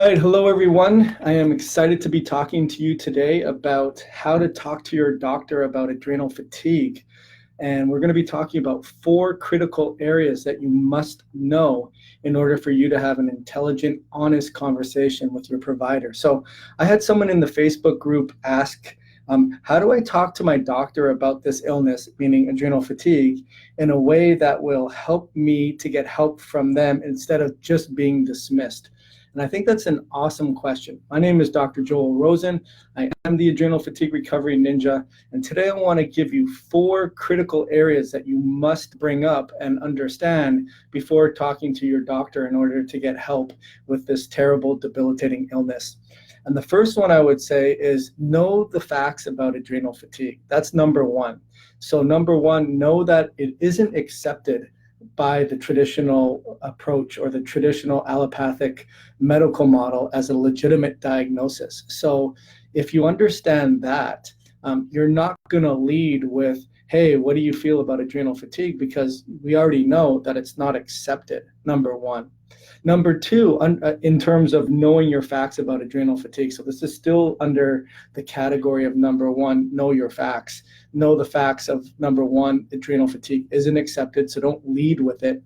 All right, hello everyone. I am excited to be talking to you today about how to talk to your doctor about adrenal fatigue. And we're going to be talking about 4 critical areas that you must know in order for you to have an intelligent, honest conversation with your provider. So I had someone in the Facebook group ask, how do I talk to my doctor about this illness, meaning adrenal fatigue, in a way that will help me to get help from them instead of just being dismissed? And I think that's an awesome question. My name is Dr. Joel Rosen. I am the Adrenal Fatigue Recovery Ninja. And today I want to give you 4 critical areas that you must bring up and understand before talking to your doctor in order to get help with this terrible, debilitating illness. And the first one I would say is know the facts about adrenal fatigue. That's number one. So number one, know that it isn't accepted by the traditional approach or the traditional allopathic medical model as a legitimate diagnosis. So if you understand that, you're not going to lead with, hey, what do you feel about adrenal fatigue? Because we already know that it's not accepted, number one. Number two, in terms of knowing your facts about adrenal fatigue, so this is still under the category of number one, know your facts. Know the facts of number one, adrenal fatigue isn't accepted, so don't lead with it.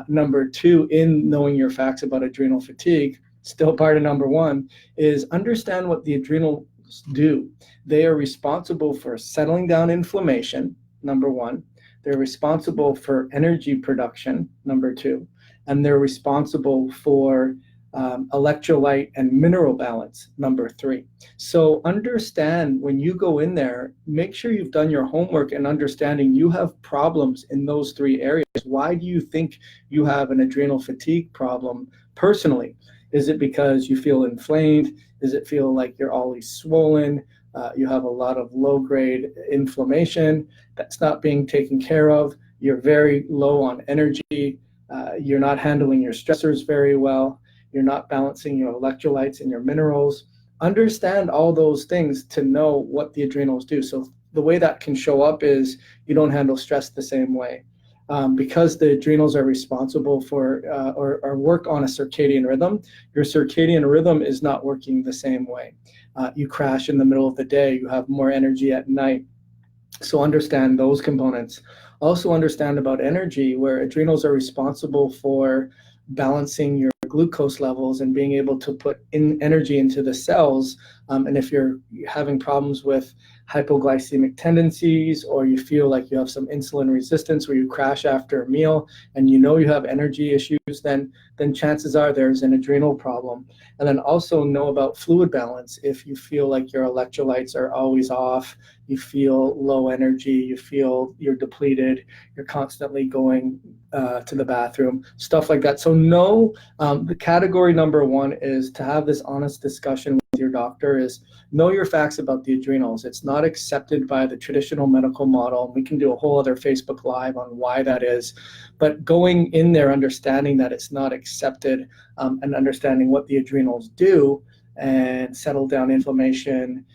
Number two, in knowing your facts about adrenal fatigue, still part of number one, is understand what the adrenals do. They are responsible for settling down inflammation, number one. They're responsible for energy production, number two. And they're responsible for electrolyte and mineral balance, number three. So understand when you go in there, make sure you've done your homework and understanding you have problems in those 3 areas. Why do you think you have an adrenal fatigue problem personally? Is it because you feel inflamed? Does it feel like you're always swollen? You have a lot of low-grade inflammation that's not being taken care of. You're very low on energy. You're not handling your stressors very well. You're not balancing your electrolytes and your minerals. Understand all those things to know what the adrenals do. So the way that can show up is you don't handle stress the same way. Because the adrenals are responsible for or work on a circadian rhythm, your circadian rhythm is not working the same way. You crash in the middle of the day, you have more energy at night. So understand those components. Also understand about energy, where adrenals are responsible for balancing your glucose levels and being able to put in energy into the cells. And if you're having problems with hypoglycemic tendencies, or you feel like you have some insulin resistance where you crash after a meal and you know you have energy issues, then chances are there's an adrenal problem. And then also know about fluid balance. If you feel like your electrolytes are always off, you feel low energy, you feel you're depleted, you're constantly going to the bathroom, stuff like that. So know the category number one is to have this honest discussion with your doctor is know your facts about the adrenals. It's not accepted by the traditional medical model. We can do a whole other Facebook Live on why that is. But going in there, understanding that it's not accepted and understanding what the adrenals do and settle down inflammation,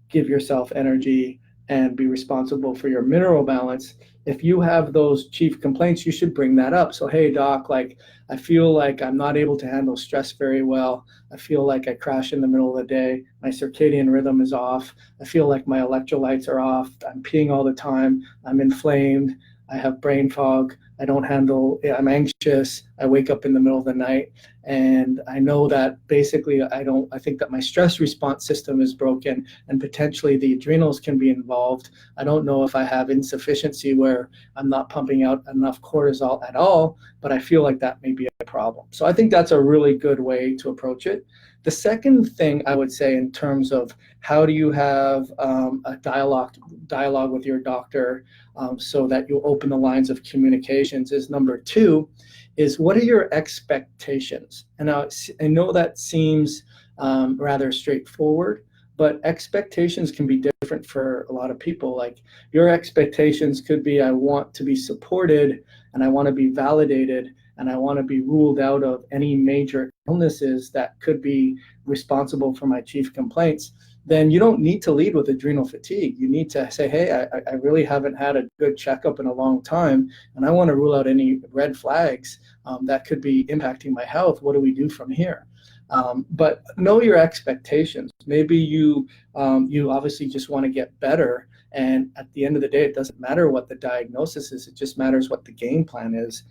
give yourself energy, and be responsible for your mineral balance. If you have those chief complaints, you should bring that up. So, hey, doc, like, I feel like I'm not able to handle stress very well. I feel like I crash in the middle of the day. My circadian rhythm is off. I feel like my electrolytes are off. I'm peeing all the time. I'm inflamed. I have brain fog. I'm anxious. I wake up in the middle of the night. And I know that basically I think that my stress response system is broken and potentially the adrenals can be involved. I don't know if I have insufficiency where I'm not pumping out enough cortisol at all, but I feel like that may be a problem. So I think that's a really good way to approach it. The second thing I would say in terms of how do you have a dialogue with your doctor so that you open the lines of communications is number two, is what are your expectations? And I know that seems rather straightforward, but expectations can be different for a lot of people. Like your expectations could be, I want to be supported and I want to be validated and I want to be ruled out of any major illnesses that could be responsible for my chief complaints. Then you don't need to lead with adrenal fatigue. You need to say, hey, I really haven't had a good checkup in a long time, and I want to rule out any red flags that could be impacting my health. What do we do from here? But know your expectations. Maybe you obviously just want to get better, and at the end of the day, it doesn't matter what the diagnosis is. It just matters what the game plan is.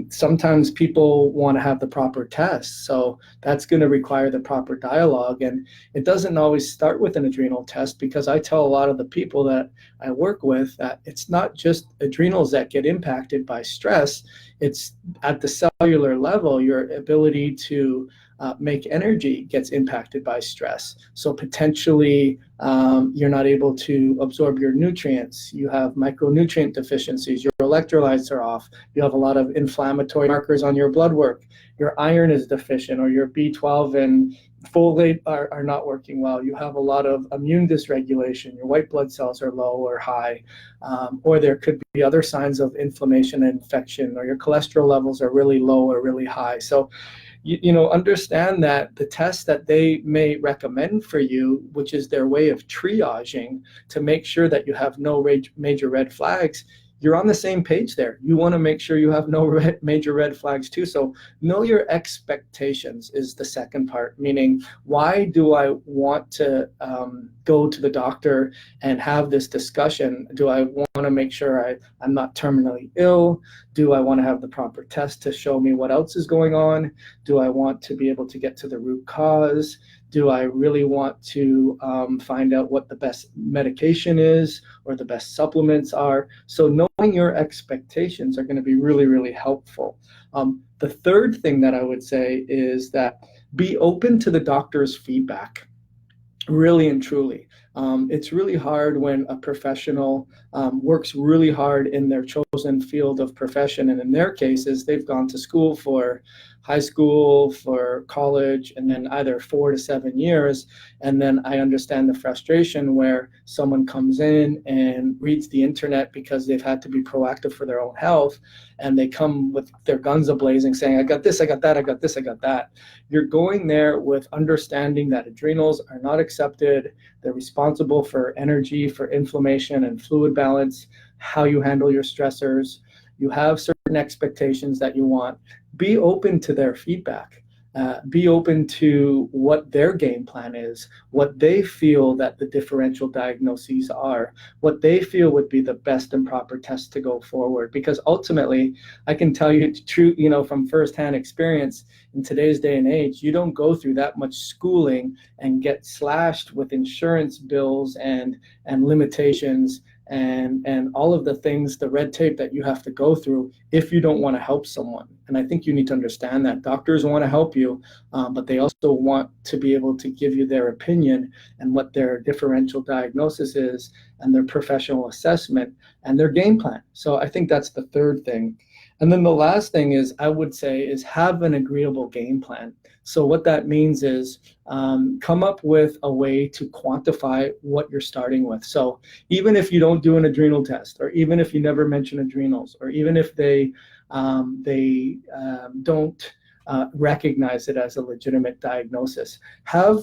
Sometimes people want to have the proper tests, so that's going to require the proper dialogue. And it doesn't always start with an adrenal test, because I tell a lot of the people that I work with that it's not just adrenals that get impacted by stress. It's at the cellular level, your ability to make energy gets impacted by stress. So potentially you're not able to absorb your nutrients. You have micronutrient deficiencies. Your electrolytes are off. You have a lot of inflammatory markers on your blood work. Your iron is deficient, or your B12 and folate are not working well. You have a lot of immune dysregulation. Your white blood cells are low or high, or there could be other signs of inflammation and infection, or your cholesterol levels are really low or really high. So understand that the test that they may recommend for you, which is their way of triaging to make sure that you have no major red flags, you're on the same page there. You want to make sure you have no major red flags too. So know your expectations is the second part, meaning why do I want to go to the doctor and have this discussion? Do I want to make sure I'm not terminally ill? Do I want to have the proper test to show me what else is going on? Do I want to be able to get to the root cause? Do I really want to find out what the best medication is or the best supplements are? So knowing your expectations are going to be really, really helpful. The third thing that I would say is that be open to the doctor's feedback, really and truly. It's really hard when a professional works really hard in their chosen field of profession. And in their cases, they've gone to school for high school, for college, and then either 4 to 7 years. And then I understand the frustration where someone comes in and reads the internet because they've had to be proactive for their own health. And they come with their guns a-blazing saying, I got this, I got that, I got this, I got that. You're going there with understanding that adrenals are not accepted. They're responsible for energy, for inflammation and fluid balance, how you handle your stressors. You have certain expectations that you want. Be open to their feedback. Be open to what their game plan is, what they feel that the differential diagnoses are, what they feel would be the best and proper test to go forward. Because ultimately, I can tell you true, from firsthand experience, in today's day and age, you don't go through that much schooling and get slashed with insurance bills and limitations and all of the things, the red tape that you have to go through if you don't want to help someone. And I think you need to understand that doctors want to help you, but they also want to be able to give you their opinion and what their differential diagnosis is and their professional assessment and their game plan. So I think that's the third thing. And then the last thing is, I would say, is have an agreeable game plan. So what that means is come up with a way to quantify what you're starting with. So even if you don't do an adrenal test, or even if you never mention adrenals, or even if they don't recognize it as a legitimate diagnosis, have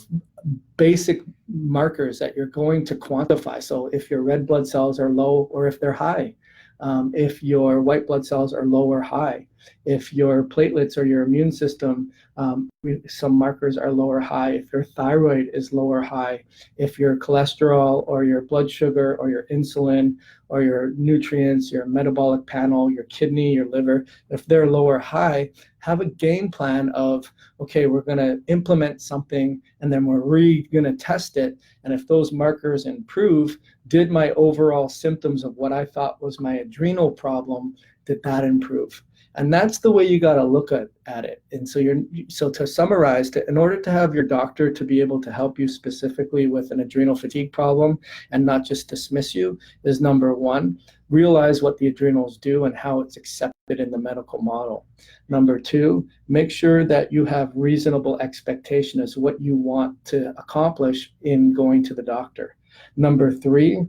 basic markers that you're going to quantify. So if your red blood cells are low or if they're high, if your white blood cells are low or high, if your platelets or your immune system, some markers are low or high, if your thyroid is low or high, if your cholesterol or your blood sugar or your insulin or your nutrients, your metabolic panel, your kidney, your liver, if they're low or high, have a game plan of, okay, we're going to implement something and then we're going to test it. And if those markers improve, did my overall symptoms of what I thought was my adrenal problem, did that improve? And that's the way you got to look at it. And so to summarize, in order to have your doctor to be able to help you specifically with an adrenal fatigue problem and not just dismiss you is, number one, realize what the adrenals do and how it's accepted in the medical model. Number two, make sure that you have reasonable expectation as what you want to accomplish in going to the doctor. Number three,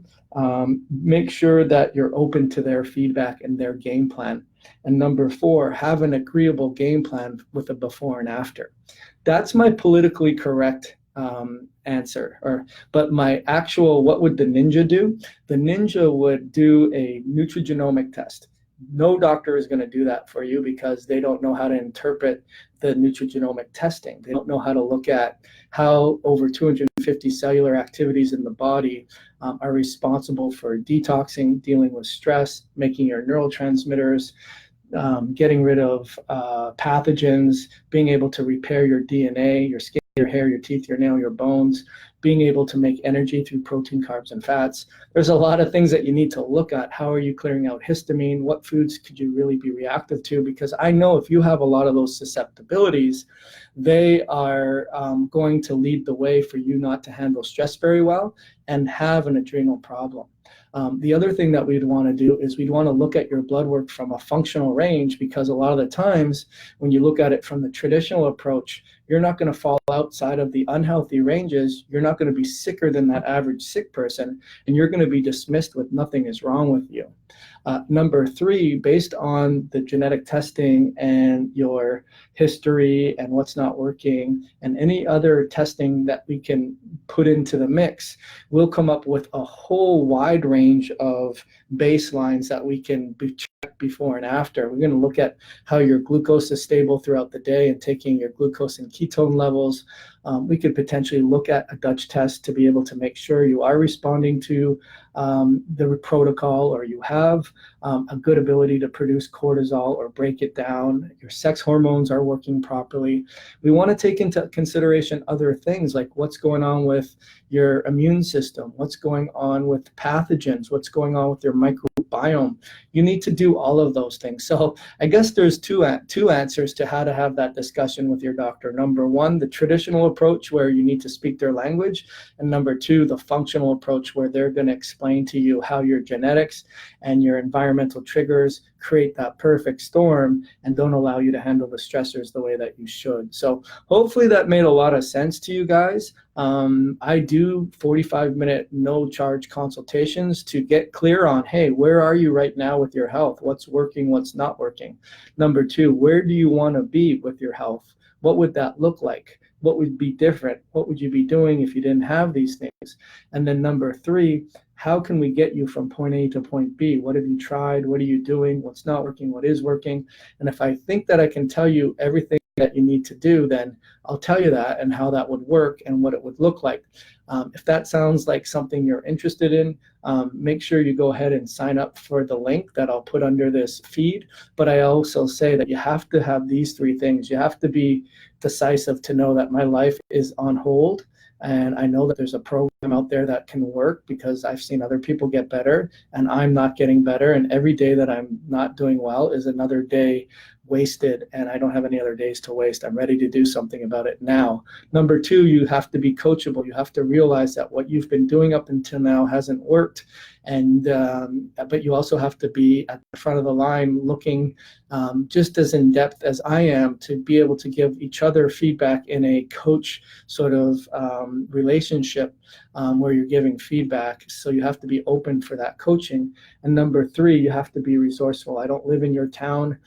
make sure that you're open to their feedback and their game plan. And number four, have an agreeable game plan with a before and after. That's my politically correct answer. But my actual, what would the ninja do? The ninja would do a nutrigenomic test. No doctor is going to do that for you because they don't know how to interpret the nutrigenomic testing. They don't know how to look at how over 250 cellular activities in the body are responsible for detoxing, dealing with stress, making your neurotransmitters, getting rid of pathogens, being able to repair your DNA, your skin, your hair, your teeth, your nail, your bones, being able to make energy through protein, carbs, and fats. There's a lot of things that you need to look at. How are you clearing out histamine? What foods could you really be reactive to? Because I know if you have a lot of those susceptibilities, they are going to lead the way for you not to handle stress very well and have an adrenal problem. The other thing that we'd want to do is we'd want to look at your blood work from a functional range, because a lot of the times when you look at it from the traditional approach, you're not going to fall outside of the unhealthy ranges. You're not going to be sicker than that average sick person, and you're going to be dismissed with nothing is wrong with you. Number three, based on the genetic testing and your history and what's not working and any other testing that we can put into the mix, we'll come up with a whole wide range of baselines that we can check before and after. We're going to look at how your glucose is stable throughout the day and taking your glucose and ketone levels. We could potentially look at a Dutch test to be able to make sure you are responding to the protocol, or you have a good ability to produce cortisol or break it down. Your sex hormones are working properly. We want to take into consideration other things like what's going on with your immune system, what's going on with pathogens, what's going on with your microbiome. You need to do all of those things. So I guess there's two answers to how to have that discussion with your doctor. Number one, the traditional approach where you need to speak their language, and number two, the functional approach where they're going to explain to you how your genetics and your environmental triggers create that perfect storm and don't allow you to handle the stressors the way that you should. So hopefully that made a lot of sense to you guys. I do 45-minute no charge consultations to get clear on, hey, where are you right now with your health? What's working, what's not working? Number two, where do you want to be with your health? What would that look like? What would be different? What would you be doing if you didn't have these things? And then number three, how can we get you from point A to point B? What have you tried? What are you doing? What's not working? What is working? And if I think that I can tell you everything that you need to do, then I'll tell you that and how that would work and what it would look like. If that sounds like something you're interested in, make sure you go ahead and sign up for the link that I'll put under this feed. But I also say that you have to have these three things. You have to be decisive to know that my life is on hold. And I know that there's a program out there that can work because I've seen other people get better and I'm not getting better. And every day that I'm not doing well is another day wasted, and I don't have any other days to waste. I'm ready to do something about it now. Number two, you have to be coachable. You have to realize that what you've been doing up until now hasn't worked. And but you also have to be at the front of the line looking just as in depth as I am to be able to give each other feedback in a coach sort of relationship where you're giving feedback. So you have to be open for that coaching. And number three, you have to be resourceful. I don't live in your town.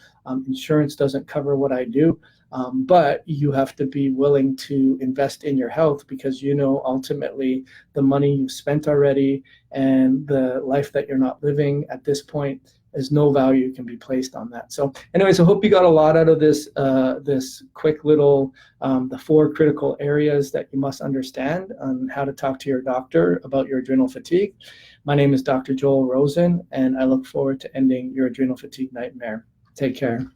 Insurance doesn't cover what I do. But you have to be willing to invest in your health because you know ultimately the money you've spent already and the life that you're not living at this point, there's no value can be placed on that. So anyways, I hope you got a lot out of this this quick little, the 4 critical areas that you must understand on how to talk to your doctor about your adrenal fatigue. My name is Dr. Joel Rosen, and I look forward to ending your adrenal fatigue nightmare. Take care.